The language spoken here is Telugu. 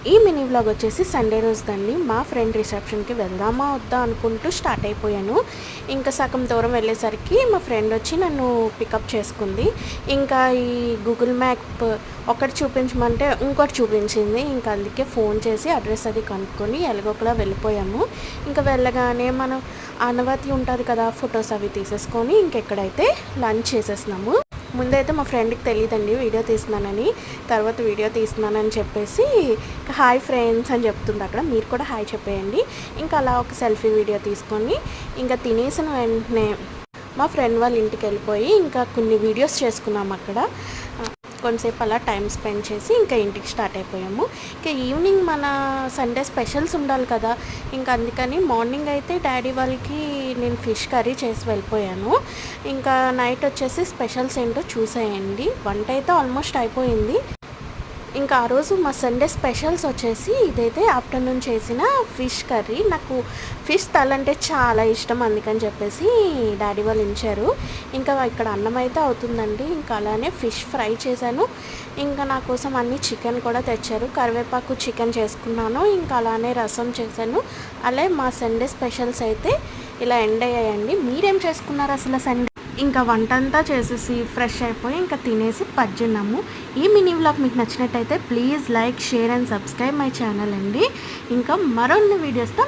ఈ మినీ వ్లాగ్ వచ్చేసి సండే రోజుదండి. మా ఫ్రెండ్ రిసెప్షన్కి వెళ్దామా వద్దా అనుకుంటూ స్టార్ట్ అయిపోయాను. ఇంకా సగం దూరం వెళ్ళేసరికి మా ఫ్రెండ్ వచ్చి నన్ను పికప్ చేసుకుంది. ఇంకా ఈ గూగుల్ మ్యాప్ ఒకటి చూపించమంటే ఇంకోటి చూపించింది. ఇంకా అందుకే ఫోన్ చేసి అడ్రస్ అది కనుక్కొని ఎలాగోకలా వెళ్ళిపోయాము. ఇంకా వెళ్ళగానే మనం ఆనవాతి ఉంటుంది కదా, ఫొటోస్ అవి తీసేసుకొని ఇంకెక్కడైతే లంచ్ చేసేసినాము. ముందైతే మా ఫ్రెండ్కి తెలియదండి వీడియో తీస్తున్నానని. తర్వాత వీడియో తీస్తున్నానని చెప్పేసి హాయ్ ఫ్రెండ్స్ అని చెప్తుంది అక్కడ. మీరు కూడా హాయ్ చెప్పేయండి. ఇంకా అలా ఒక సెల్ఫీ వీడియో తీసుకొని ఇంకా తినేసిన వెంటనే మా ఫ్రెండ్ వాళ్ళ ఇంటికి వెళ్ళిపోయి ఇంకా కొన్ని వీడియోస్ చేసుకున్నాము అక్కడ. కొంతసేపు అలా టైం స్పెండ్ చేసి ఇంకా ఇంటికి స్టార్ట్ అయిపోయాము. ఇంకా ఈవినింగ్ మన సండే స్పెషల్స్ ఉండాలి కదా, ఇంకా అందుకని మార్నింగ్ అయితే డాడీ వాళ్ళకి నేను ఫిష్ కర్రీ చేసి వెళ్ళిపోయాను. ఇంకా నైట్ వచ్చేసి స్పెషల్స్ ఏంటో చూసేయండి. వంట అయితే ఆల్మోస్ట్ అయిపోయింది. ఇంకా ఆ రోజు మా సండే స్పెషల్స్ వచ్చేసి ఇదైతే ఆఫ్టర్నూన్ చేసిన ఫిష్ కర్రీ. నాకు ఫిష్ తల అంటే చాలా ఇష్టం, అందుకని చెప్పేసి డాడీ వాళ్ళు ఇచ్చారు. ఇంకా ఇక్కడ అన్నం అయితే అవుతుందండి. ఇంకా అలానే ఫిష్ ఫ్రై చేశాను. ఇంకా నా కోసం అన్ని చికెన్ కూడా తెచ్చారు. కరివేపాకు చికెన్ చేసుకున్నాను. ఇంకా అలానే రసం చేశాను. అలాగే మా సండే స్పెషల్స్ అయితే ఇలా ఎండ్ అయ్యాయండి. మీరేం చేసుకున్నారు అసలు సండే? ఇంకా వంట అంతా చేసేసి ఫ్రెష్ అయిపోయి ఇంకా తినేసి పజ్జున్నాము. ఈ మినీ వ్లాగ్ మీకు నచ్చినట్టయితే please like, share and subscribe my channel అండి. ఇంకా మరొన్ని వీడియోస్తో